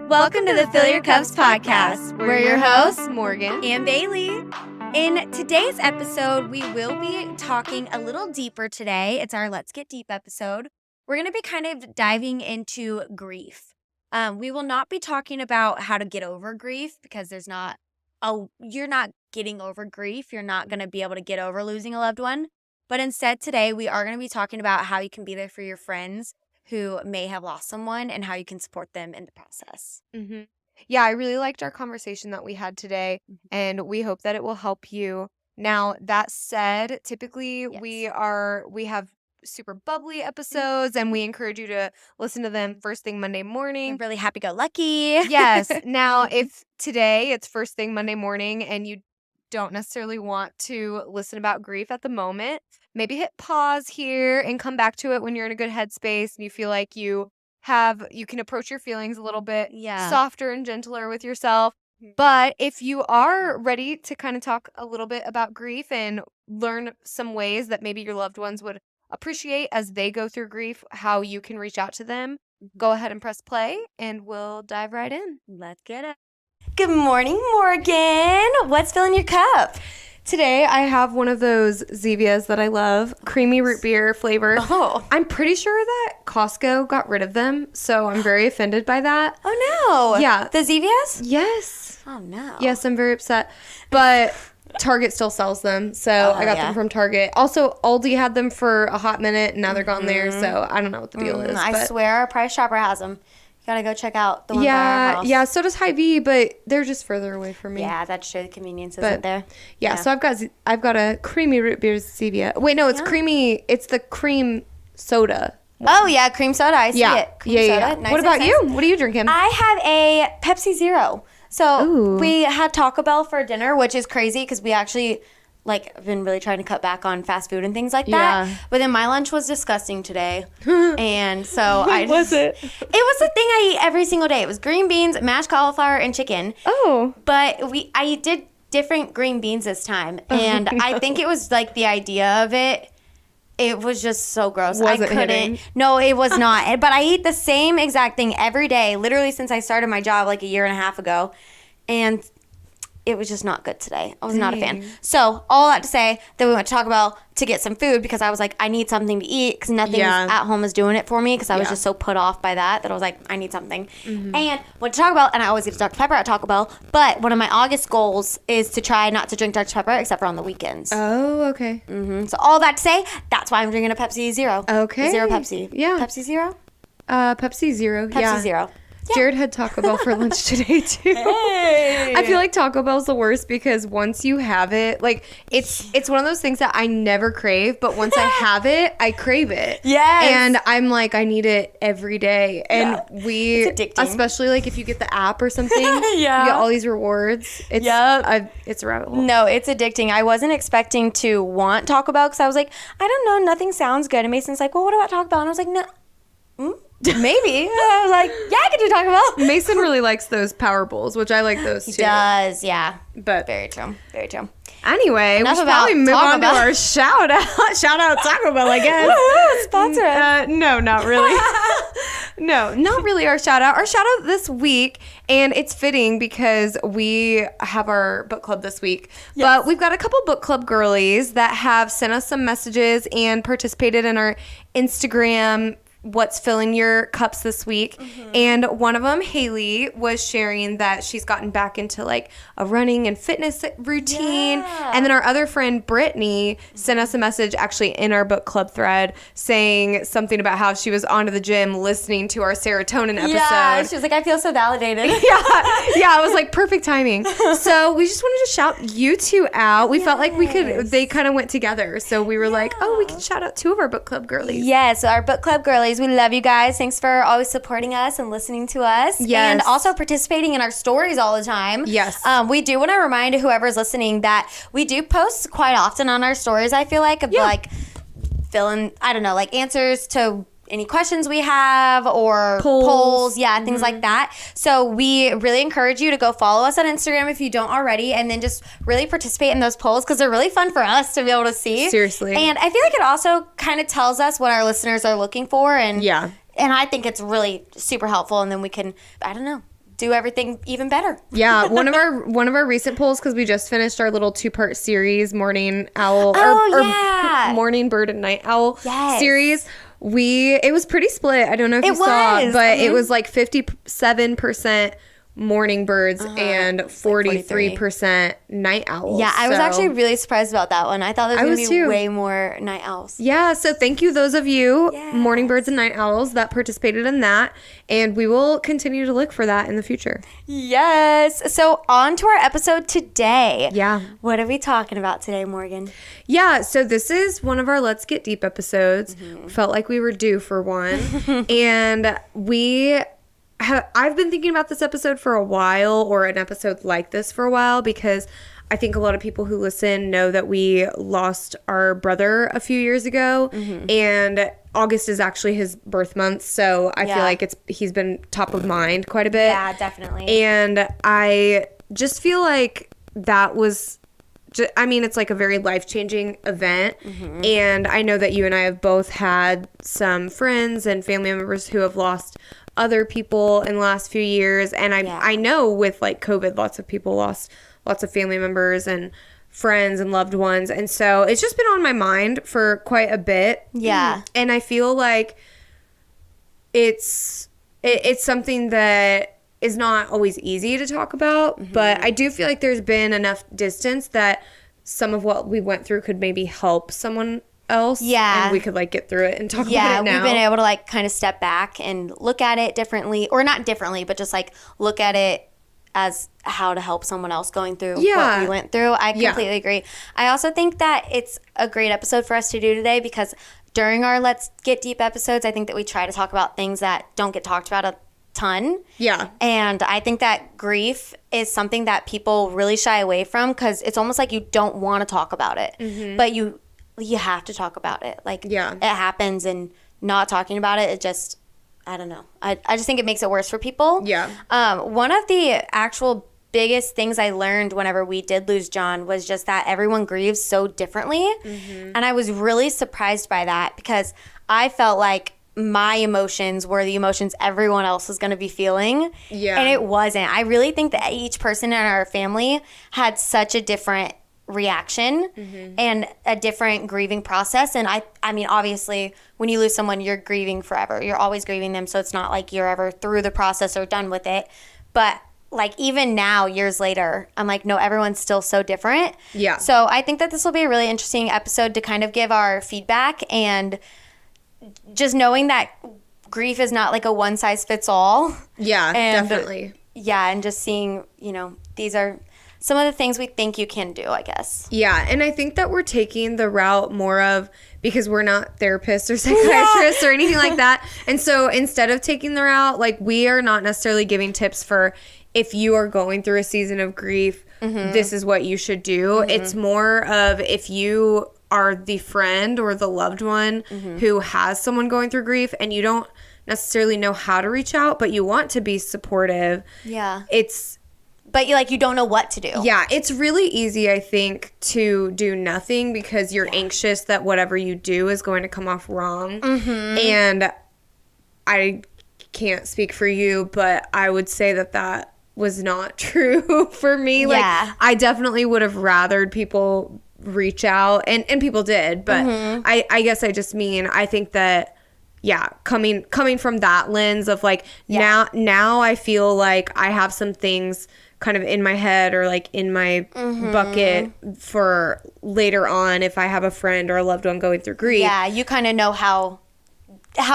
Welcome to the Fill Your Cups podcast. We're your hosts, Morgan and Bailey. In today's episode, we will be talking a little deeper today. It's our Let's Get Deep episode. We're going to be kind of diving into grief. We will not be talking about how to get over grief because you're not getting over grief. You're not going to be able to get over losing a loved one. But instead today, we are going to be talking about how you can be there for your friends who may have lost someone and how you can support them in the process. Mm-hmm. Yeah, I really liked our conversation that we had today, and we hope that it will help you. Now, that said, typically we have super bubbly episodes, and we encourage you to listen to them first thing Monday morning. We're really happy-go-lucky. Yes. Now, if today it's first thing Monday morning and you don't necessarily want to listen about grief at the moment, maybe hit pause here and come back to it when you're in a good headspace and you feel like you can approach your feelings a little bit softer and gentler with yourself. But if you are ready to kind of talk a little bit about grief and learn some ways that maybe your loved ones would appreciate as they go through grief, how you can reach out to them, go ahead and press play and we'll dive right in. Let's get it. Good morning, Morgan. What's filling your cup? Today, I have one of those Zevias that I love, creamy root beer flavor. Oh. I'm pretty sure that Costco got rid of them, so I'm very offended by that. Oh, no. Yeah. The Zevias? Yes. Oh, no. Yes, I'm very upset. But Target still sells them, so I got them from Target. Also, Aldi had them for a hot minute, and now they're gone there, so I don't know what the deal is. I swear, Price Chopper has them. You gotta go check out the one by our house. Yeah, so does Hy-Vee, but they're just further away from me. Yeah, that's true. The convenience isn't there. Yeah, so I've got a creamy root beer Zevia. Wait, no, it's creamy. It's the cream soda. Oh, yeah, cream soda. I see it. Cream soda. Nice. What about you? What are you drinking? I have a Pepsi Zero. So we had Taco Bell for dinner, which is crazy because we actually... I've been really trying to cut back on fast food and things like that. Yeah. But then my lunch was disgusting today. And so What was it? It was the thing I eat every single day. It was green beans, mashed cauliflower, and chicken. Oh. But I did different green beans this time. And I think it was the idea of it. It was just so gross. I couldn't. Hitting? No, it was not. But I eat the same exact thing every day, literally since I started my job a year and a half ago. And it was just not good today. I was not a fan. So all that to say that we went to Taco Bell to get some food because I was like, I need something to eat because nothing at home is doing it for me because I was just so put off by that I was like, I need something. And went to Taco Bell, and I always eat Dr. Pepper at Taco Bell. But one of my August goals is to try not to drink Dr. Pepper except for on the weekends. Oh, okay. So all that to say, that's why I'm drinking a Pepsi Zero. Okay. Zero Pepsi. Yeah. Pepsi Zero? Pepsi Zero. Pepsi Zero. Yeah. Jared had Taco Bell for lunch today, too. Hey. I feel like Taco Bell's the worst because once you have it, it's one of those things that I never crave, but once I have it, I crave it. Yes. And I'm like, I need it every day. And it's addicting. Especially if you get the app or something, you get all these rewards. It's a rabbit hole. No, it's addicting. I wasn't expecting to want Taco Bell because I was like, I don't know, nothing sounds good. And Mason's like, well, what about Taco Bell? And I was like, no. Maybe. I was like, yeah, I could do Taco Bell. Mason really likes those Power Bowls, which I like those too. He does, yeah. But very true. Very true. Anyway, we should probably move on to our shout out. Shout out Taco Bell, I guess. Sponsor us. No, not really. No, not really our shout out. Our shout out this week, and it's fitting because we have our book club this week. Yes. But we've got a couple book club girlies that have sent us some messages and participated in our Instagram What's Filling Your Cups this week. And one of them, Haley, was sharing that she's gotten back into a running and fitness routine. And then our other friend, Brittany, sent us a message actually in our book club thread saying something about how she was onto the gym listening to our serotonin episode. Yeah, she was like, I feel so validated. Yeah, I was like, perfect timing. So we just wanted to shout you two out. We felt like they kind of went together. So we were like, oh, we can shout out two of our book club girlies. Yes, our book club girlies. We love you guys. Thanks for always supporting us and listening to us. Yes. And also participating in our stories all the time. Yes. We do want to remind whoever's listening that we do post quite often on our stories, I feel like, of filling, I don't know, answers to any questions we have or polls, things like that. So we really encourage you to go follow us on Instagram if you don't already, and then just really participate in those polls because they're really fun for us to be able to see. Seriously. And I feel like it also kind of tells us what our listeners are looking for, and and I think it's really super helpful, and then we can, I don't know, do everything even better. Yeah, one of our recent polls, because we just finished our little 2-part series, morning owl morning bird and night owl series. It was pretty split. I don't know if you saw, but it was like 57% morning birds and 43% night owls. Yeah, I was actually really surprised about that one. I thought there was going to be way more night owls. Yeah, so thank you those of you, morning birds and night owls, that participated in that. And we will continue to look for that in the future. Yes. So on to our episode today. Yeah. What are we talking about today, Morgan? Yeah, so this is one of our Let's Get Deep episodes. Felt like we were due for one. And I've been thinking about this episode for a while, or an episode like this for a while, because I think a lot of people who listen know that we lost our brother a few years ago, and August is actually his birth month, so I feel like he's been top of mind quite a bit. Yeah, definitely. And I just feel like that was... it's like a very life-changing event, and I know that you and I have both had some friends and family members who have lost other people in the last few years, and I know with like COVID, lots of people lost lots of family members and friends and loved ones, and so it's just been on my mind for quite a bit. Yeah. And I feel like it's something that is not always easy to talk about, but I do feel like there's been enough distance that some of what we went through could maybe help someone else. Yeah. And we could like get through it and talk about it now. We've been able to like kind of step back and look at it differently, or not differently, but just like look at it as how to help someone else going through what we went through. I completely agree. I also think that it's a great episode for us to do today because during our Let's Get Deep episodes, I think that we try to talk about things that don't get talked about a ton. Yeah. And I think that grief is something that people really shy away from because it's almost like you don't want to talk about it. But you have to talk about it. Like, it happens, and not talking about it, it just, I don't know. I just think it makes it worse for people. Yeah. One of the actual biggest things I learned whenever we did lose John was just that everyone grieves so differently. And I was really surprised by that because I felt like my emotions were the emotions everyone else was going to be feeling. Yeah. And it wasn't. I really think that each person in our family had such a different reaction and a different grieving process. And I mean, obviously, when you lose someone, you're grieving forever. You're always grieving them. So it's not like you're ever through the process or done with it. But like even now, years later, I'm like, no, everyone's still so different. Yeah. So I think that this will be a really interesting episode to kind of give our feedback, and just knowing that grief is not like a one size fits all. Yeah, and definitely. Yeah, and just seeing, these are some of the things we think you can do, I guess. Yeah, and I think that we're taking the route more of, because we're not therapists or psychiatrists or anything like that. And so instead of taking the route, like, we are not necessarily giving tips for if you are going through a season of grief, this is what you should do. It's more of if you are the friend or the loved one who has someone going through grief and you don't necessarily know how to reach out, but you want to be supportive. Yeah. But you don't know what to do. Yeah, it's really easy, I think, to do nothing because you're anxious that whatever you do is going to come off wrong. And I can't speak for you, but I would say that was not true for me. Like, I definitely would have rathered people reach out, and people did, but I guess I just mean, I think that, coming from that lens of like, now I feel like I have some things kind of in my head or like in my bucket for later on if I have a friend or a loved one going through grief. Yeah, you kind of know how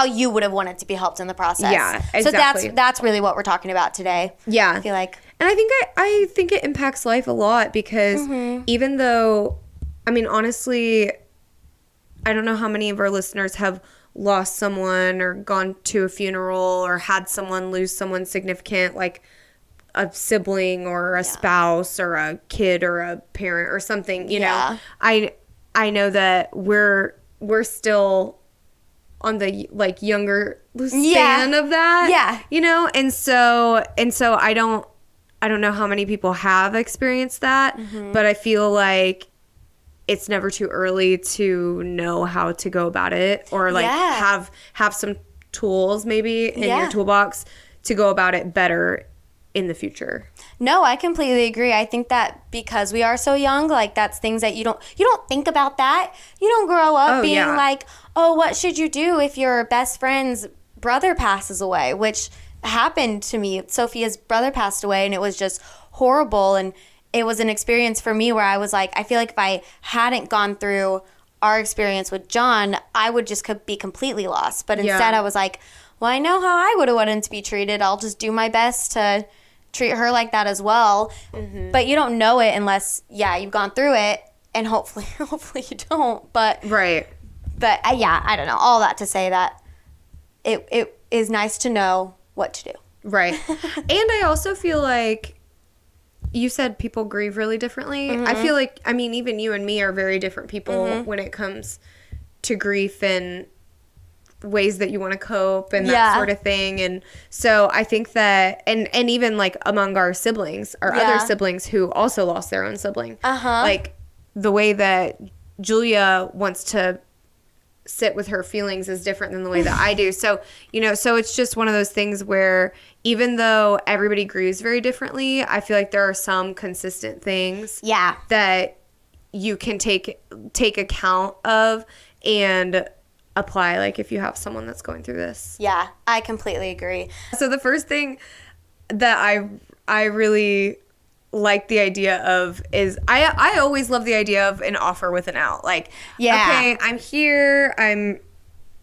you would have wanted to be helped in the process. Yeah, exactly. So that's really what we're talking about today. Yeah. I feel like. And I think it impacts life a lot because even though, I mean, honestly, I don't know how many of our listeners have lost someone or gone to a funeral or had someone lose someone significant, like a sibling or a spouse or a kid or a parent or something, you know. I know that we're still on the like younger span of that. Yeah. You know, and so I don't know how many people have experienced that, but I feel like it's never too early to know how to go about it, or like have some tools maybe in your toolbox to go about it better in the future. No, I completely agree. I think that because we are so young, like that's things that you don't think about that. You don't grow up being like, oh, what should you do if your best friend's brother passes away, which happened to me. Sophia's brother passed away, and it was just horrible. And it was an experience for me where I was like, I feel like if I hadn't gone through our experience with John, I would just be completely lost. But instead I was like, well, I know how I would have wanted to be treated. I'll just do my best to treat her like that as well. But you don't know it unless, you've gone through it, and hopefully you don't. But right. But I don't know. All that to say that it is nice to know what to do. Right. And I also feel like you said people grieve really differently. I feel like, I mean, even you and me are very different people when it comes to grief and ways that you want to cope and that sort of thing. And so I think that, and even like among our siblings, our other siblings who also lost their own sibling, like the way that Julia wants to sit with her feelings is different than the way that I do. So, you know, so it's just one of those things where even though everybody grieves very differently, I feel like there are some consistent things that you can take account of and apply, like if you have someone that's going through this. Yeah, I completely agree. So the first thing that I really like the idea of is I always love the idea of an offer with an out. Like, okay, I'm here.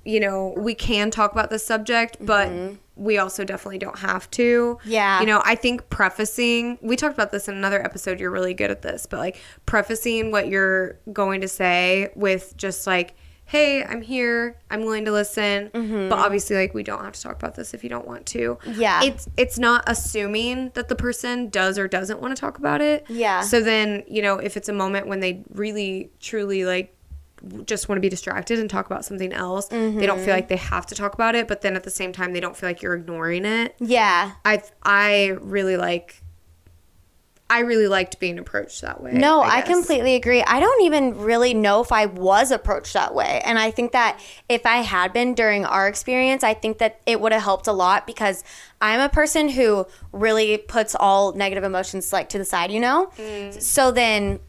You know, we can talk about this subject, but we also definitely don't have to. Yeah. You know, I think prefacing, we talked about this in another episode, you're really good at this, but like prefacing what you're going to say with just like, hey, I'm here, I'm willing to listen, but obviously, like, we don't have to talk about this if you don't want to. Yeah. It's not assuming that the person does or doesn't want to talk about it. Yeah. So then, you know, if it's a moment when they really, truly, like, just want to be distracted and talk about something else, they don't feel like they have to talk about it, but then at the same time, they don't feel like you're ignoring it. Yeah. I really liked being approached that way. No, I completely agree. I don't even really know if I was approached that way. And I think that if I had been during our experience, I think that it would have helped a lot because I'm a person who really puts all negative emotions like to the side, you know? So then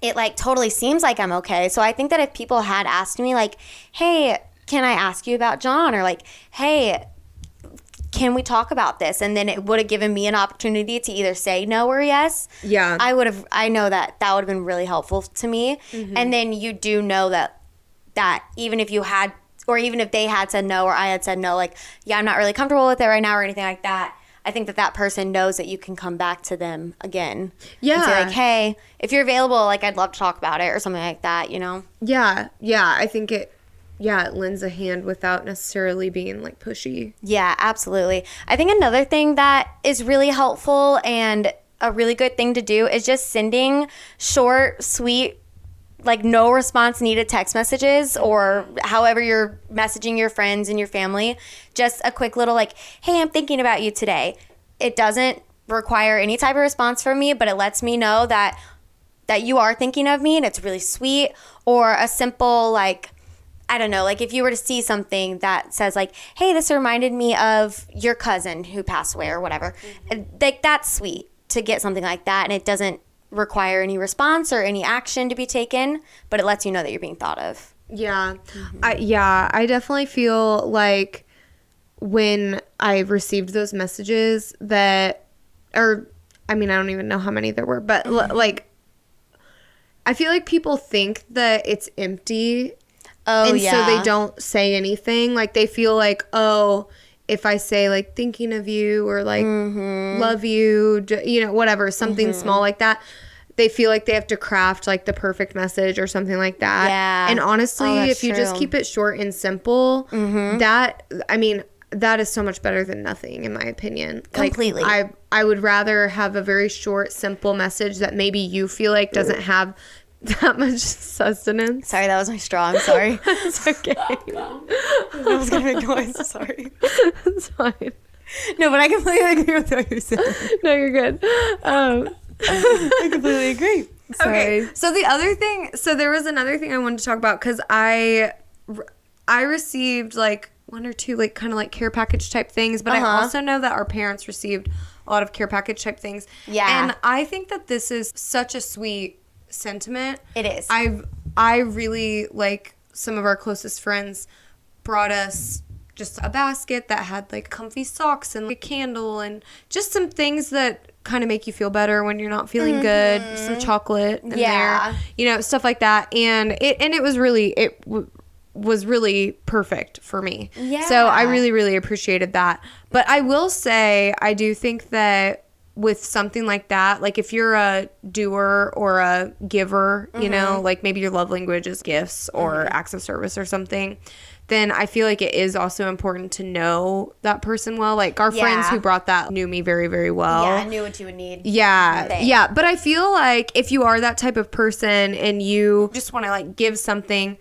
it like totally seems like I'm okay. So I think that if people had asked me like, hey, can I ask you about John? Or like, hey, can we talk about this? And then it would have given me an opportunity to either say no or yes. Yeah. I know that would have been really helpful to me. And then you do know that even if you had, or even if they had said no or I had said no, like, yeah, I'm not really comfortable with it right now or anything like that, I think that person knows that you can come back to them again. Yeah. And say like, hey, if you're available, like, I'd love to talk about it or something like that, you know? Yeah. Yeah. I think it lends a hand without necessarily being like pushy. Yeah, absolutely. I think another thing that is really helpful and a really good thing to do is just sending short, sweet, like no response needed text messages, or however you're messaging your friends and your family. Just a quick little like, hey, I'm thinking about you today. It doesn't require any type of response from me, but it lets me know that you are thinking of me, and it's really sweet. Or a simple like, I don't know, like if you were to see something that says like, hey, this reminded me of your cousin who passed away or whatever. Like, that's sweet to get something like that, and it doesn't require any response or any action to be taken, but it lets you know that you're being thought of. Yeah. I definitely feel like when I received those messages that, or I mean, I don't even know how many there were, but like, I feel like people think that it's empty. Oh, and yeah. so they don't say anything. Like, they feel like, oh, if I say, like, thinking of you or, like, love you, you know, whatever, something small like that, they feel like they have to craft, like, the perfect message or something like that. Yeah. And honestly, if you just keep it short and simple, that is so much better than nothing, in my opinion. Completely. Like, I would rather have a very short, simple message that maybe you feel like doesn't have that much sustenance. Sorry, that was my straw. I'm sorry. It's okay. I was going to make noise. Sorry. It's fine. No, but I completely agree with what you're saying. No, you're good. I completely agree. Sorry. Okay. So there was another thing I wanted to talk about because I received like one or two like kind of like care package type things, but I also know that our parents received a lot of care package type things. Yeah. And I think that this is such a sweet sentiment. It is. I really, like, some of our closest friends brought us just a basket that had like comfy socks and like, a candle and just some things that kind of make you feel better when you're not feeling good. Some chocolate in there, you know, stuff like that. And it was really perfect for me. Yeah. So I really, really appreciated that. But I will say, I do think that with something like that, like if you're a doer or a giver, you know, like maybe your love language is gifts or acts of service or something, then I feel like it is also important to know that person well. Like our friends who brought that knew me very, very well. Yeah, I knew what you would need. Yeah. Yeah. But I feel like if you are that type of person and you just want to like give something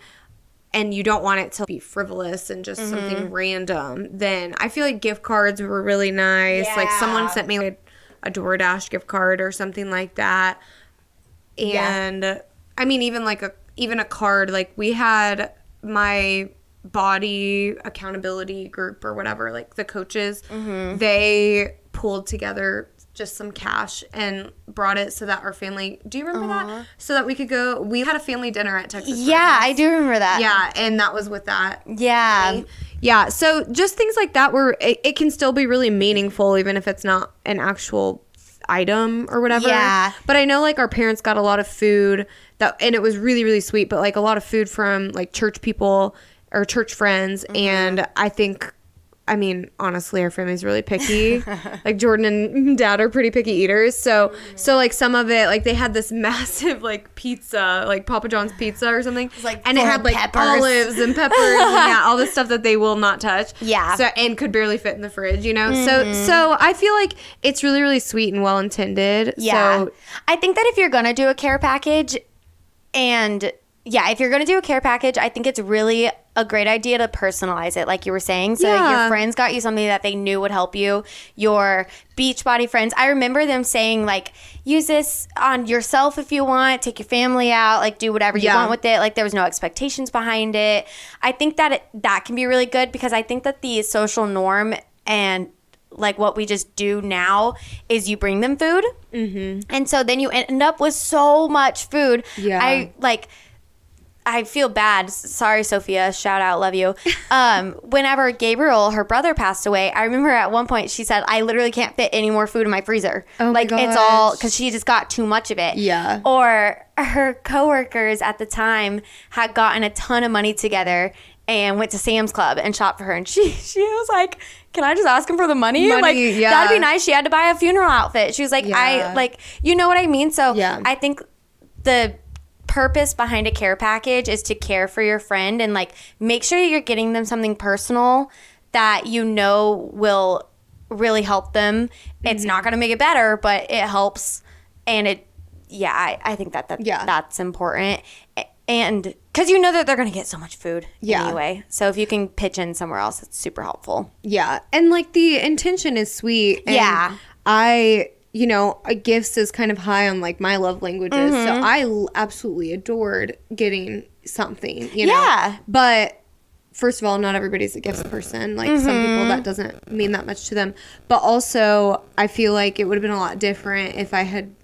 and you don't want it to be frivolous and just something random, then I feel like gift cards were really nice. Yeah. Like someone sent me like a DoorDash gift card or something like that. And I mean, even a card, like we had my body accountability group or whatever, like the coaches, they pulled together just some cash and brought it so that our family, do you remember that? So that we could go, we had a family dinner at Texas. Yeah, I do remember that. Yeah, and that was with that. Yeah. Money. Yeah, so just things like that where it can still be really meaningful even if it's not an actual item or whatever. Yeah. But I know like our parents got a lot of food and it was really, really sweet, but like a lot of food from like church people or church friends. And I mean, honestly, our family's really picky. Like Jordan and Dad are pretty picky eaters. So like some of it, like they had this massive like pizza, like Papa John's pizza or something. And it had like olives and peppers and all this stuff that they will not touch. Yeah. So and could barely fit in the fridge, you know? So I feel like it's really, really sweet and well intended. Yeah. So I think that if you're going to do a care package I think it's really a great idea to personalize it, like you were saying. So your friends got you something that they knew would help you. Your Beachbody friends, I remember them saying, like, use this on yourself if you want. Take your family out. Like, do whatever you want with it. Like, there was no expectations behind it. I think that that can be really good because I think that the social norm and like what we just do now is you bring them food. And so then you end up with so much food. Yeah. I feel bad. Sorry, Sophia. Shout out. Love you. Whenever Gabriel, her brother, passed away, I remember at one point she said, I literally can't fit any more food in my freezer. Oh my gosh. It's all because she just got too much of it. Yeah. Or her coworkers at the time had gotten a ton of money together and went to Sam's Club and shopped for her. And she was like, can I just ask him for the money? Like, that'd be nice. She had to buy a funeral outfit. She was like, you know what I mean? So I think the purpose behind a care package is to care for your friend and like make sure that you're getting them something personal that you know will really help them. It's not going to make it better, but it helps. And I think that's important. And because you know that they're going to get so much food anyway. So if you can pitch in somewhere else, it's super helpful. Yeah. And like the intention is sweet. And gifts is kind of high on like my love languages. So I absolutely adored getting something, you know. Yeah. But first of all, not everybody's a gifts person. Like some people that doesn't mean that much to them. But also I feel like it would have been a lot different if I had,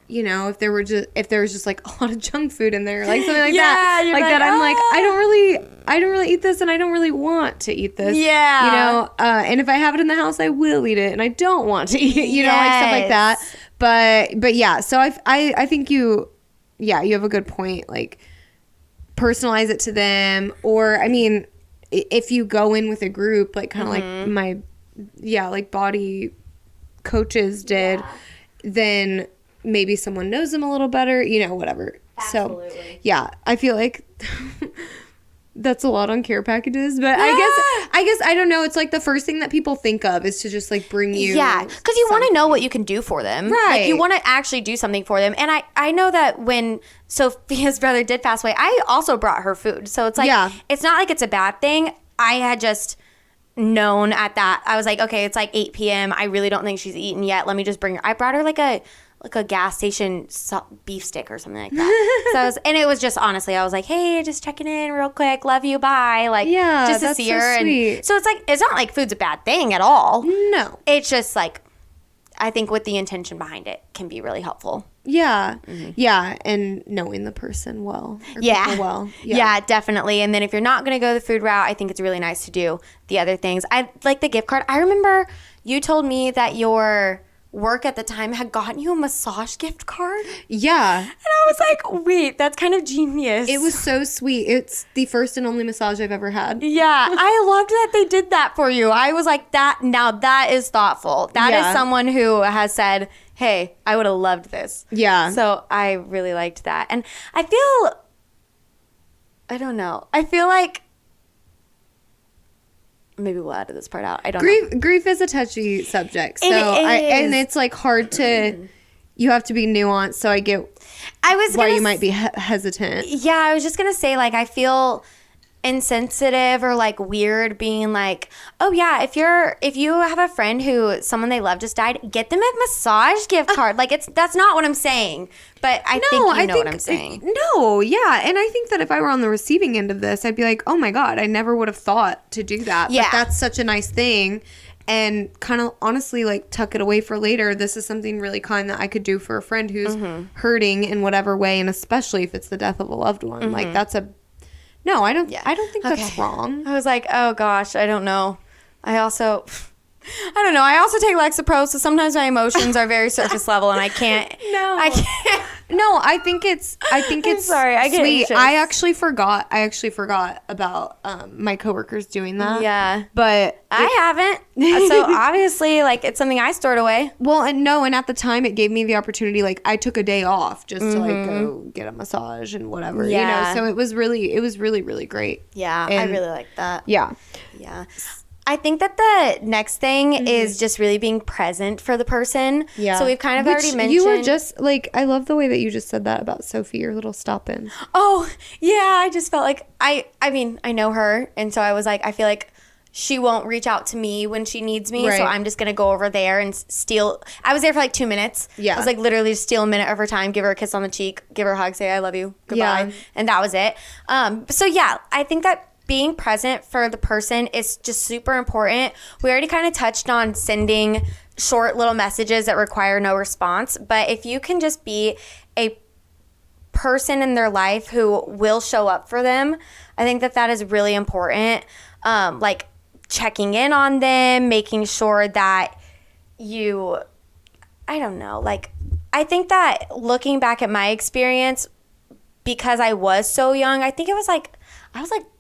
you know, if there was just like a lot of junk food in there, like something like that. Like that I'm like, I don't really eat this and I don't really want to eat this. Yeah. You know, and if I have it in the house, I will eat it and I don't want to eat it, you know, like stuff like that. But yeah, so I think you have a good point. Like personalize it to them, or I mean, if you go in with a group, like kind of like my, like body coaches did, then maybe someone knows them a little better, you know, whatever. Absolutely. So, yeah, I feel like that's a lot on care packages, but I I guess, I don't know. It's like the first thing that people think of is to just like bring you. Yeah, because you want to know what you can do for them. Right. Like, you want to actually do something for them. And I know that when Sophia's brother did pass away, I also brought her food. So it's like, it's not like it's a bad thing. I had just known at that. I was like, okay, it's like 8 p.m. I really don't think she's eaten yet. Let me just bring her. I brought her like a gas station beef stick or something like that. So and it was just, honestly, I was like, hey, just checking in real quick. Love you. Bye. Like, just to see her. Sweet. And so it's like, it's not like food's a bad thing at all. No. It's just like, I think with the intention behind it can be really helpful. Yeah. Mm-hmm. Yeah. And knowing the person well. Yeah. Yeah, definitely. And then if you're not going to go the food route, I think it's really nice to do the other things. I like the gift card. I remember you told me that your work at the time had gotten you a massage gift card. Yeah. And I was like, wait, that's kind of genius. It was so sweet. It's the first and only massage I've ever had. Yeah. I loved that they did that for you. I was like, that is thoughtful. That is someone who has said, hey, I would have loved this. Yeah. So I really liked that. And I don't know. I feel like, maybe we'll edit this part out. I don't know. Grief is a touchy subject. So and it's like hard to, you have to be nuanced. So I get why you might be hesitant. Yeah, I was just going to say, like, I feel insensitive or like weird being like, oh yeah, if you have a friend who someone they love just died, get them a massage gift card. Like, that's not what I'm saying, but I think you know what I'm saying. No, yeah, and I think that if I were on the receiving end of this, I'd be like, oh my God, I never would have thought to do that. Yeah, but that's such a nice thing. And kind of honestly, like, tuck it away for later. This is something really kind that I could do for a friend who's hurting in whatever way, and especially if it's the death of a loved one. Like, that's a no. I don't think that's wrong. I was like, oh gosh, I don't know. I don't know. I also take Lexapro, so sometimes my emotions are very surface level, and I can't. No, I think it's sorry, I get sweet. anxious. I actually forgot about my coworkers doing that. Yeah, but I haven't. So obviously, like, it's something I stored away. Well, and at the time, it gave me the opportunity. Like, I took a day off just to like go get a massage and whatever. Yeah. So it was really, really great. Yeah, and I really like that. Yeah. Yeah. I think that the next thing is just really being present for the person. Yeah. So we've kind of already mentioned. You were just like, I love the way that you just said that about Sophie, your little stop in. Oh, yeah. I just felt like, I mean, I know her. And so I was like, I feel like she won't reach out to me when she needs me. Right. So I'm just going to go over there and steal. I was there for like 2 minutes. Yeah. I was like literally just steal a minute of her time, give her a kiss on the cheek, give her a hug, say, I love you, goodbye. Yeah. And that was it. So yeah, I think that being present for the person is just super important. We already kind of touched on sending short little messages that require no response. But if you can just be a person in their life who will show up for them, I think that is really important. Like checking in on them, making sure that I don't know. Like, I think that looking back at my experience, because I was so young, I think I was like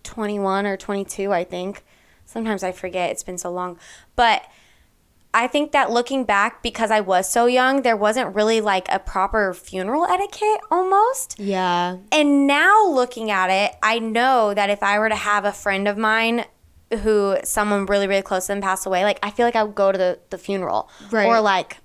21 or 22, I think. Sometimes I forget. It's been so long. But I think that looking back, because I was so young, there wasn't really like a proper funeral etiquette almost. Yeah. And now looking at it, I know that if I were to have a friend of mine who someone really, really close to them passed away, like, I feel like I would go to the funeral. Right. Or like,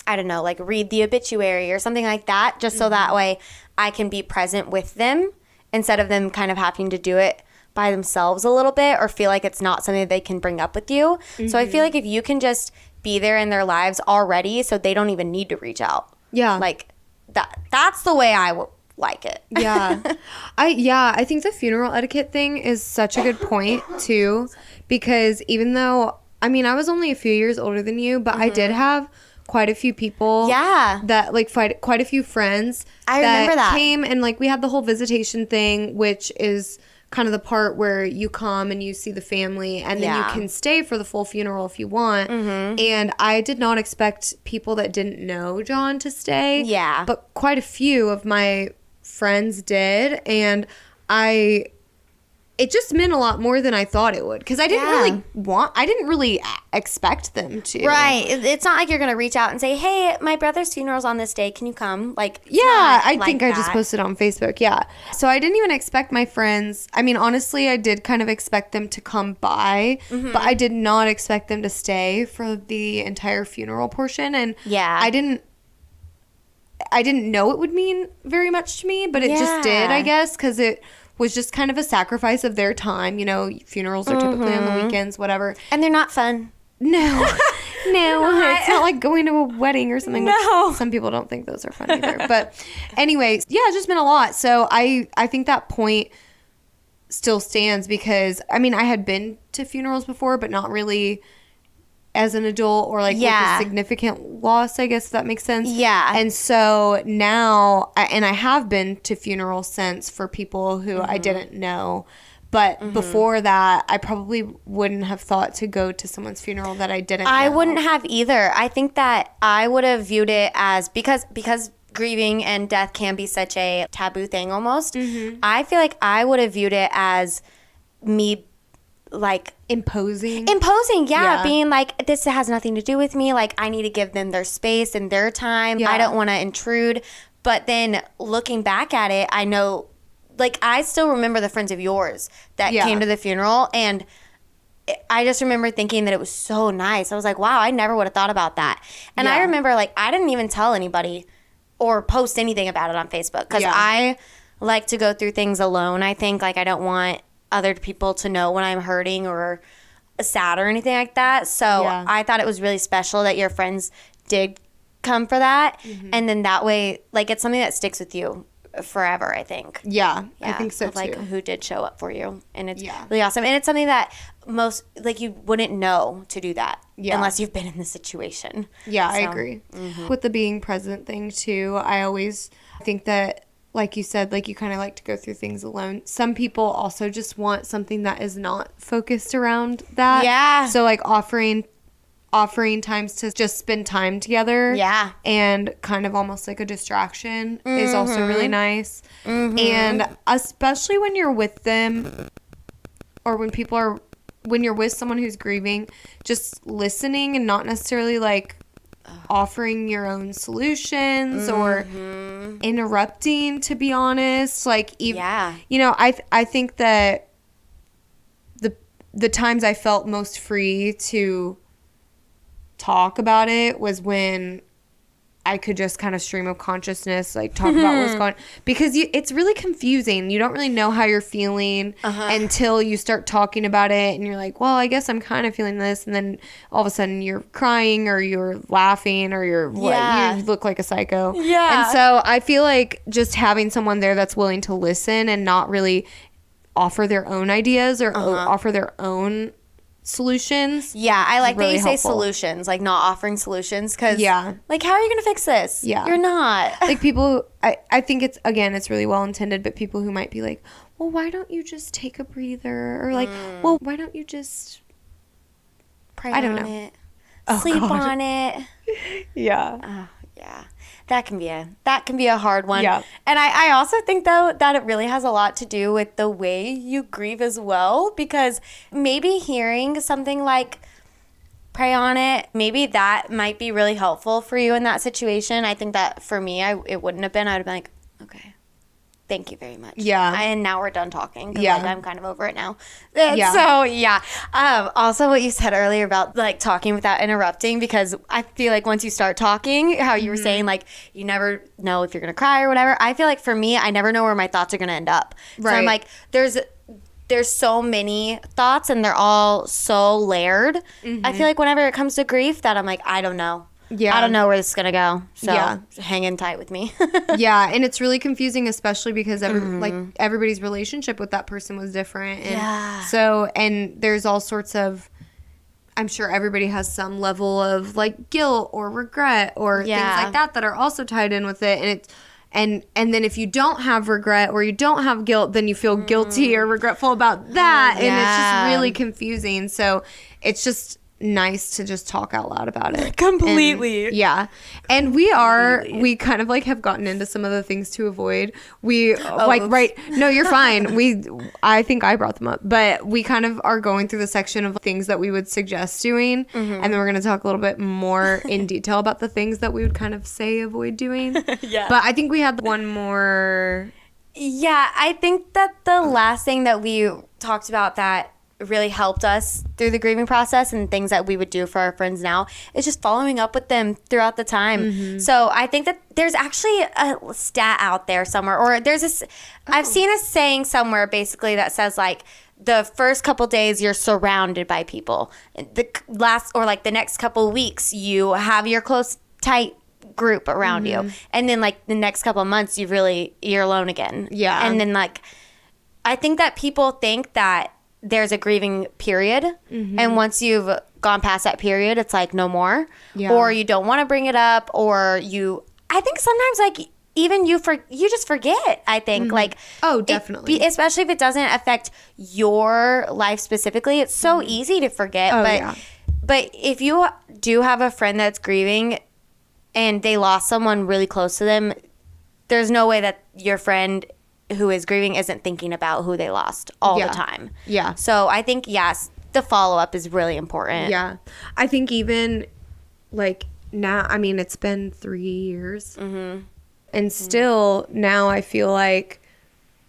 I don't know, like read the obituary or something like that, just so that way I can be present with them, instead of them kind of having to do it by themselves a little bit or feel like it's not something that they can bring up with you. So I feel like if you can just be there in their lives already, so they don't even need to reach out. Yeah. Like, that's the way I would like it. Yeah. I think the funeral etiquette thing is such a good point too, because even though, I mean, I was only a few years older than you, but I did have quite a few people that like quite a few friends I remember that came, and like we had the whole visitation thing, which is kind of the part where you come and you see the family, and then you can stay for the full funeral if you want. And I did not expect people that didn't know John to stay, but quite a few of my friends did, and I it just meant a lot more than I thought it would. Because I didn't really expect them to. Right. It's not like you're going to reach out and say, hey, my brother's funeral's on this day. Can you come? Like, I think I just posted on Facebook. Yeah. So I didn't even expect my friends. I mean, honestly, I did kind of expect them to come by, but I did not expect them to stay for the entire funeral portion. And I didn't know it would mean very much to me, but it just did, I guess, because it was just kind of a sacrifice of their time. You know, funerals are typically on the weekends, whatever. And they're not fun. No. It's not like going to a wedding or something. No. Some people don't think those are fun either. But anyway, yeah, it's just been a lot. So I think that point still stands because, I mean, I had been to funerals before, but not really as an adult or like with a significant loss, I guess, if that makes sense. Yeah. And so now, and I have been to funerals since for people who I didn't know. But before that, I probably wouldn't have thought to go to someone's funeral that I didn't know. I wouldn't have either. I think that I would have viewed it as, because grieving and death can be such a taboo thing almost, I feel like I would have viewed it as me like imposing, being like, this has nothing to do with me, like I need to give them their space and their time, I don't want to intrude. But then looking back at it, I know, like, I still remember the friends of yours that came to the funeral, and I just remember thinking that it was so nice. I was like, wow, I never would have thought about that. And I remember, like, I didn't even tell anybody or post anything about it on Facebook because I like to go through things alone. I think, like, I don't want other people to know when I'm hurting or sad or anything like that. So I thought it was really special that your friends did come for that. And then that way, like, it's something that sticks with you forever, I think. I think so too. Like, who did show up for you. And it's really awesome. And it's something that most, like, you wouldn't know to do that unless you've been in the situation. I agree. With the being present thing too, I always think that, like you said, like, you kind of like to go through things alone. Some people also just want something that is not focused around that. So, like, offering times to just spend time together. And kind of almost like a distraction is also really nice. And especially when you're with them, or when you're with someone who's grieving, just listening and not necessarily like offering your own solutions or interrupting, to be honest. Like, you know, I think that the times I felt most free to talk about it was when I could just kind of stream of consciousness, like, talk about what's going on. Because it's really confusing. You don't really know how you're feeling until you start talking about it. And you're like, well, I guess I'm kind of feeling this. And then all of a sudden you're crying or you're laughing or you look like a psycho. And so I feel like just having someone there that's willing to listen and not really offer their own ideas or offer their own solutions. I like really that you say helpful. Solutions, like not offering solutions, because like, how are you gonna fix this? You're not. Like, people, I think it's really well intended, but people who might be like, well, why don't you just take a breather, or like, well, why don't you just pray on it, sleep on it. That can be a hard one. And I also think, though, that it really has a lot to do with the way you grieve as well, because maybe hearing something like pray on it, maybe that might be really helpful for you in that situation. I think that for me, it wouldn't have been. I would have been like, okay, thank you very much. And now we're done talking. Like, I'm kind of over it now. So, also what you said earlier about, like, talking without interrupting, because I feel like once you start talking, how you were saying, like, you never know if you're going to cry or whatever. I feel like for me, I never know where my thoughts are going to end up. So I'm like, there's so many thoughts and they're all so layered. I feel like whenever it comes to grief, that I'm like, I don't know. I don't know where this is going to go. So hang in tight with me. And it's really confusing, especially because like, everybody's relationship with that person was different. And so, and there's all sorts of, I'm sure everybody has some level of, like, guilt or regret or things like that are also tied in with it. And it's, and then if you don't have regret or you don't have guilt, then you feel guilty or regretful about that. And it's just really confusing. So it's just nice to just talk out loud about it. Completely. And we kind of like have gotten into some of the things to avoid. No, you're fine. I think I brought them up, but we kind of are going through the section of things that we would suggest doing. And then we're going to talk a little bit more in detail about the things that we would kind of say avoid doing. Yeah. But I think we had one more. Yeah, I think that the last thing that we talked about that really helped us through the grieving process and things that we would do for our friends now is just following up with them throughout the time. So I think that there's actually a stat out there somewhere, or I've seen a saying somewhere basically that says like the first couple days you're surrounded by people. The next couple weeks you have your close, tight group around you, and then like the next couple of months you're alone again. And then like I think that people think that there's a grieving period, and once you've gone past that period it's like no more, or you don't want to bring it up, or I think sometimes like even you just forget. I think like definitely, especially if it doesn't affect your life specifically, it's so easy to forget. But if you do have a friend that's grieving and they lost someone really close to them, there's no way that your friend who is grieving isn't thinking about who they lost all the time. So I think, yes, the follow-up is really important. I think even like now, I mean, it's been 3 years. And still now I feel like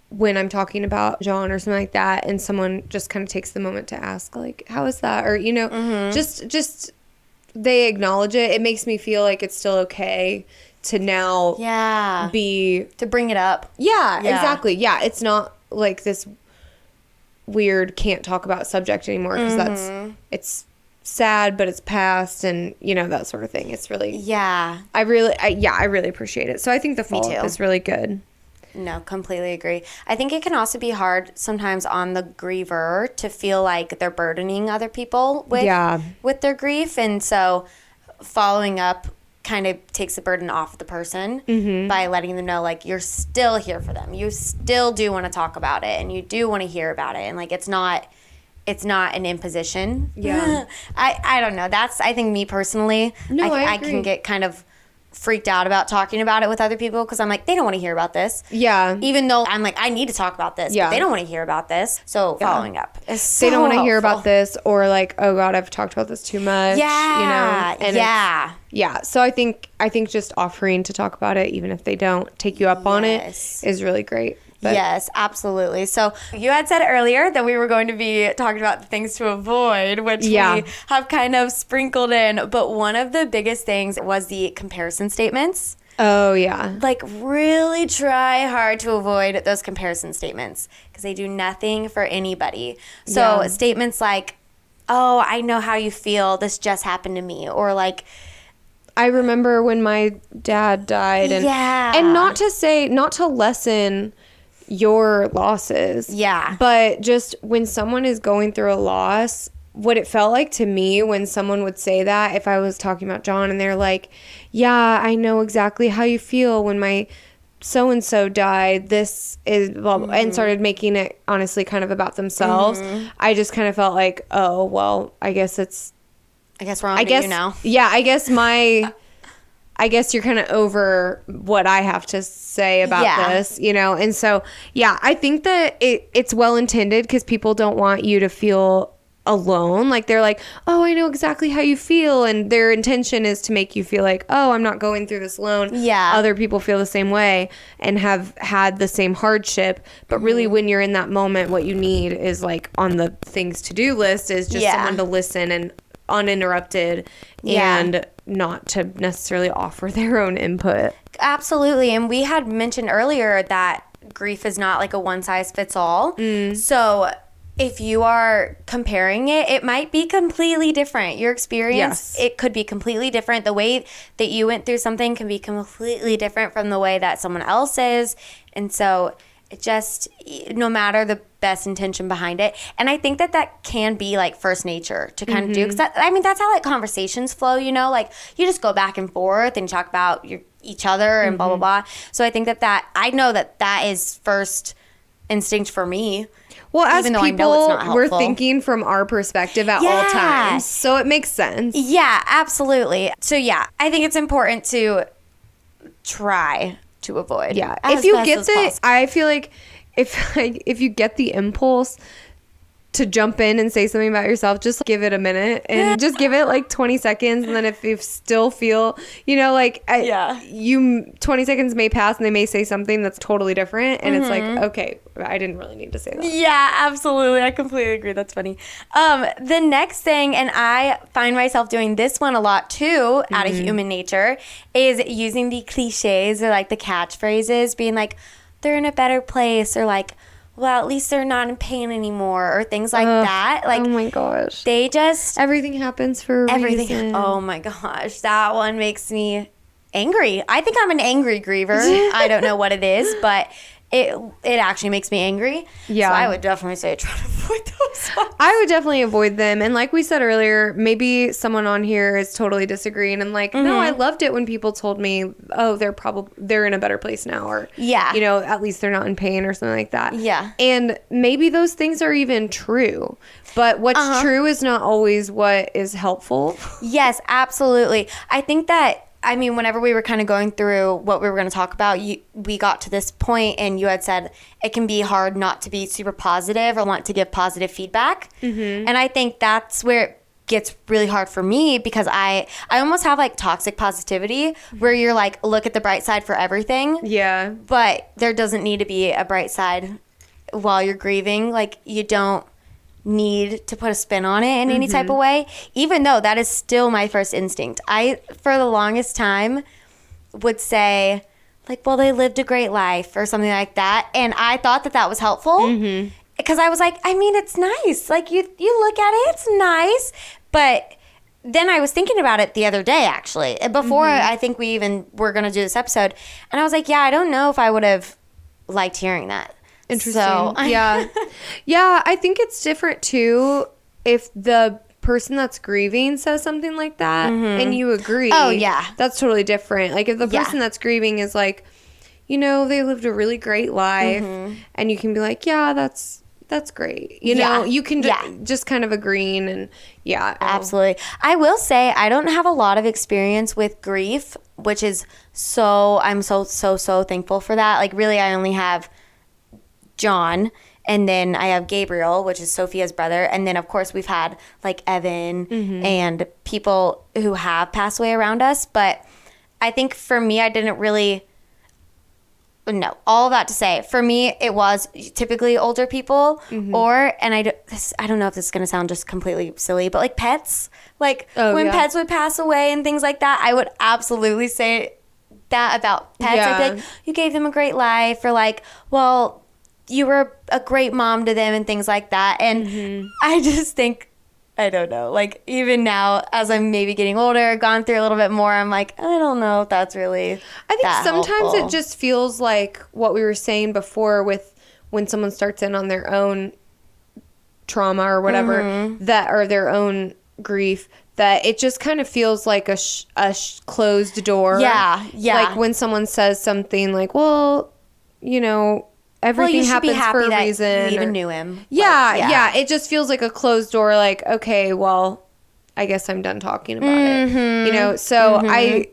when I'm talking about John or something like that and someone just kind of takes the moment to ask like, how is that? Or, just they acknowledge it. It makes me feel like it's still okay to now to bring it up. Exactly. It's not like this weird can't talk about subject anymore because it's sad, but it's past, and that sort of thing. It's really I really appreciate it. So I think the follow-up is really good. No, completely agree. I think it can also be hard sometimes on the griever to feel like they're burdening other people with their grief. And so following up kind of takes the burden off the person by letting them know, like, you're still here for them. You still do want to talk about it, and you do want to hear about it. And, like, it's not an imposition. I don't know. That's, I think, me personally. No, I can get kind of freaked out about talking about it with other people because I'm like, they don't want to hear about this. Even though I'm like, I need to talk about this, but they don't want to hear about this. So following up is so they don't want to helpful. hear about this, or like, oh God, I've talked about this too much. So I think just offering to talk about it, even if they don't take you up on it, is really great. Yes, absolutely. So you had said earlier that we were going to be talking about the things to avoid, which we have kind of sprinkled in. But one of the biggest things was the comparison statements. Oh, yeah. Like, really try hard to avoid those comparison statements because they do nothing for anybody. So statements like, oh, I know how you feel. This just happened to me. Or like, I remember when my dad died. And not to lessen your losses. But just when someone is going through a loss, what it felt like to me when someone would say that, if I was talking about John and they're like, yeah, I know exactly how you feel when my so-and-so died, this is blah, blah, and started making it honestly kind of about themselves. I just kind of felt like, oh, well, I guess we're on to you now. Yeah, I guess you're kind of over what I have to say about this, And so, I think that it's well-intended because people don't want you to feel alone. Like, they're like, oh, I know exactly how you feel. And their intention is to make you feel like, oh, I'm not going through this alone. Other people feel the same way and have had the same hardship. But really, when you're in that moment, what you need is, like, on the things to do list is just someone to listen and uninterrupted and not to necessarily offer their own input. Absolutely. And we had mentioned earlier that grief is not like a one size fits all. So if you are comparing it, it might be completely different. Your experience, it could be completely different. The way that you went through something can be completely different from the way that someone else is. And so it just, no matter the best intention behind it. And I think that can be like first nature to kind of do. Because that's how like conversations flow, like you just go back and forth and talk about each other and blah, blah, blah. So I think that I know that is first instinct for me. Well, as people, we're thinking from our perspective at all times. So it makes sense. Yeah, absolutely. So yeah, I think it's important to try to avoid. Yeah. If you get I feel like if you get the impulse to jump in and say something about yourself, just give it a minute and just give it like 20 seconds. And then if you still feel, 20 seconds may pass and they may say something that's totally different. And it's like, okay, I didn't really need to say that. Yeah, absolutely. I completely agree. That's funny. The next thing, and I find myself doing this one a lot too, out of human nature, is using the cliches or like the catchphrases, being like, they're in a better place, or like, well, at least they're not in pain anymore, or things like that. Like, oh my gosh. They just... Everything happens for a reason. Oh my gosh. That one makes me angry. I think I'm an angry griever. I don't know what it is, but it actually makes me angry. Yeah. So I would definitely say try to avoid those ones. I would definitely avoid them. And like we said earlier, maybe someone on here is totally disagreeing and like, no, I loved it when people told me, oh, they're in a better place now, or at least they're not in pain or something like that. Yeah. And maybe those things are even true. But what's true is not always what is helpful. Yes, absolutely. I think that whenever we were kind of going through what we were going to talk about, we got to this point and you had said it can be hard not to be super positive or want to give positive feedback. And I think that's where it gets really hard for me, because I almost have like toxic positivity where you're like, look at the bright side for everything. Yeah. But there doesn't need to be a bright side while you're grieving. Like, you don't need to put a spin on it in any type of way, even though that is still my first instinct. I, for the longest time, would say like, well, they lived a great life or something like that, and I thought that was helpful because I was like, it's nice, like you look at it, it's nice. But then I was thinking about it the other day, actually, before I think we even were going to do this episode, and I was like, yeah, I don't know if I would have liked hearing that. Interesting. So, yeah. Yeah, I think it's different too if the person that's grieving says something like that and you agree. Oh, yeah. That's totally different. Like, if the person that's grieving is like, they lived a really great life, and you can be like, yeah, that's great. You know, you can just kind of agreeing, and absolutely. I will say I don't have a lot of experience with grief, which is I'm so thankful for that. Like, really, I only have John, and then I have Gabriel, which is Sophia's brother, and then of course we've had like Evan and people who have passed away around us. But I think for me, I didn't really all that to say, for me it was typically older people, and I don't know if this is going to sound just completely silly, but like pets, like when pets would pass away and things like that, I would absolutely say that about pets. I'd be like, you gave them a great life, or like, well, you were a great mom to them and things like that. And I just think, I don't know, like even now as I'm maybe getting older, gone through a little bit more, I'm like, I don't know if that's really I think sometimes helpful. It just feels like what we were saying before with when someone starts in on their own trauma or whatever, that, or their own grief, that it just kind of feels like a closed door. Yeah. Like when someone says something like, well, everything happens for a reason. You even knew him. Yeah. It just feels like a closed door. Like, okay, well, I guess I'm done talking about it. So I...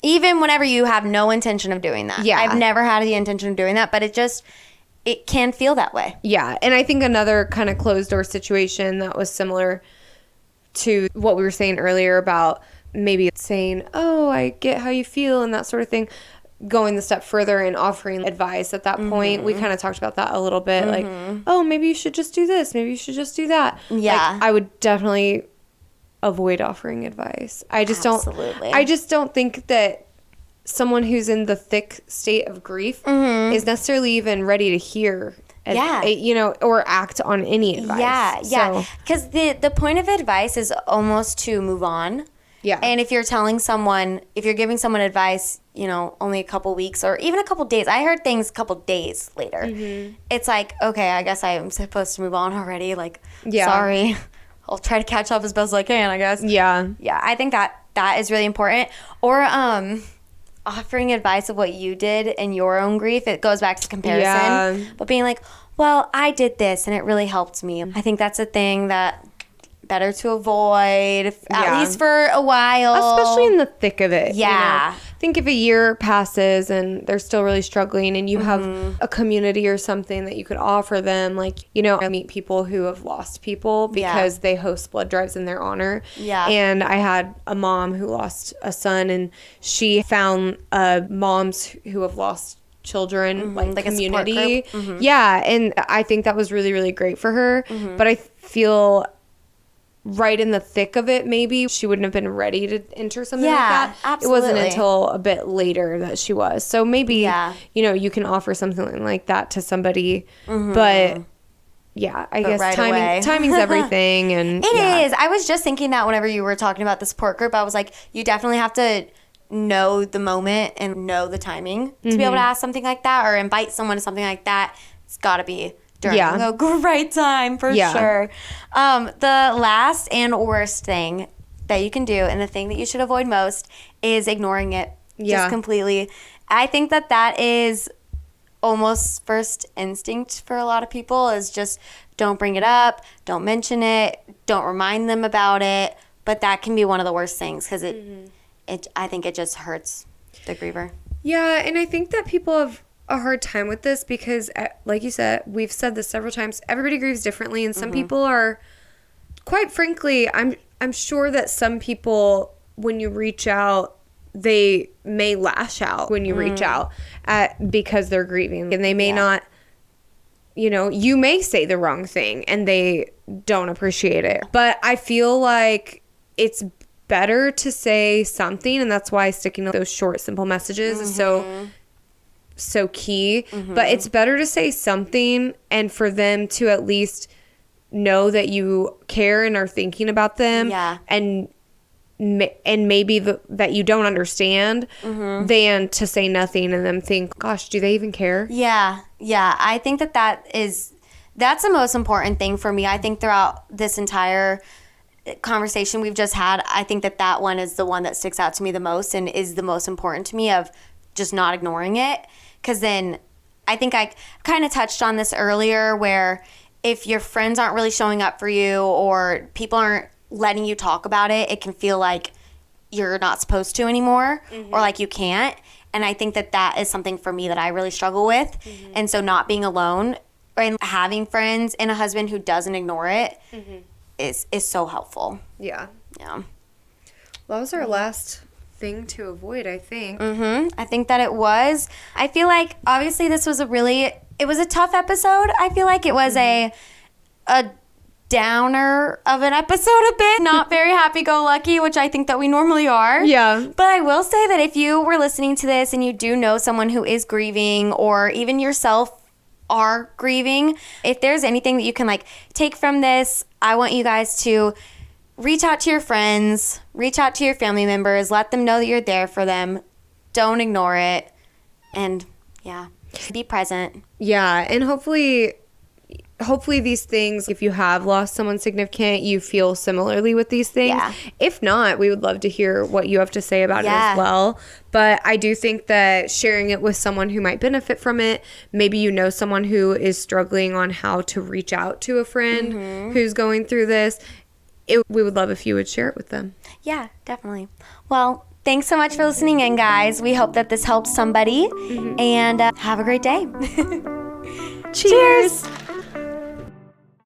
Even whenever you have no intention of doing that. Yeah. I've never had the intention of doing that, but it can feel that way. Yeah. And I think another kind of closed door situation that was similar to what we were saying earlier about maybe saying, oh, I get how you feel and that sort of thing. Going the step further and offering advice at that point. We kind of talked about that a little bit. Like, oh, maybe you should just do this. Maybe you should just do that. Yeah. Like, I would definitely avoid offering advice. I just don't think that someone who's in the thick state of grief is necessarily even ready to hear or act on any advice. Yeah. Because the point of advice is almost to move on. Yeah. And if you're giving someone advice, only a couple weeks or even a couple days. I heard things a couple days later. It's like, okay, I guess I'm supposed to move on already. Like, sorry. I'll try to catch up as best as I can, I guess. Yeah. Yeah, I think that is really important. Or offering advice of what you did in your own grief. It goes back to comparison. Yeah. But being like, well, I did this and it really helped me. I think that's a thing that better to avoid, at least for a while. Especially in the thick of it. Yeah. Think if a year passes and they're still really struggling and you have a community or something that you could offer them. Like, I meet people who have lost people because they host blood drives in their honor. Yeah. And I had a mom who lost a son, and she found moms who have lost children, like community. Yeah. And I think that was really, really great for her. But I feel right in the thick of it, maybe she wouldn't have been ready to enter something like that. Absolutely. It wasn't until a bit later that she was. So maybe, you can offer something like that to somebody. But I guess right timing's everything. And it is. I was just thinking that whenever you were talking about the support group, I was like, you definitely have to know the moment and know the timing to be able to ask something like that or invite someone to something like that. It's got to be during a great time for sure. The last and worst thing that you can do, and the thing that you should avoid most, is ignoring it just completely. I think that is almost first instinct for a lot of people, is just don't bring it up, don't mention it, don't remind them about it. But that can be one of the worst things because I think it just hurts the griever. Yeah, and I think that people have a hard time with this because, like you said, we've said this several times, everybody grieves differently, and some people are, quite frankly, I'm sure that some people, when you reach out, they may lash out when you reach out because they're grieving, and they may not, you may say the wrong thing and they don't appreciate it. But I feel like it's better to say something, and that's why sticking to those short, simple messages is so key. But it's better to say something and for them to at least know that you care and are thinking about them, and maybe that you don't understand, than to say nothing and then think, gosh, do they even care? I think that's the most important thing for me. I think throughout this entire conversation we've just had, I think that one is the one that sticks out to me the most and is the most important to me, of just not ignoring it. Because then I think I kind of touched on this earlier, where if your friends aren't really showing up for you or people aren't letting you talk about it, it can feel like you're not supposed to anymore or like you can't. And I think that is something for me that I really struggle with. And so not being alone and having friends and a husband who doesn't ignore it is so helpful. Yeah. Well, that was our last thing to avoid, I think. I think that it was. I feel like obviously this was it was a tough episode. I feel like it was a downer of an episode a bit. Not very happy-go-lucky, which I think that we normally are. Yeah. But I will say that if you were listening to this and you do know someone who is grieving, or even yourself are grieving, if there's anything that you can take from this, I want you guys to reach out to your friends, reach out to your family members, let them know that you're there for them. Don't ignore it. And be present. Yeah, and hopefully these things, if you have lost someone significant, you feel similarly with these things. Yeah. If not, we would love to hear what you have to say about it as well. But I do think that sharing it with someone who might benefit from it, maybe someone who is struggling on how to reach out to a friend who's going through this, we would love if you would share it with them. Yeah, definitely. Well, thanks so much for listening in, guys. We hope that this helps somebody. And have a great day. Cheers.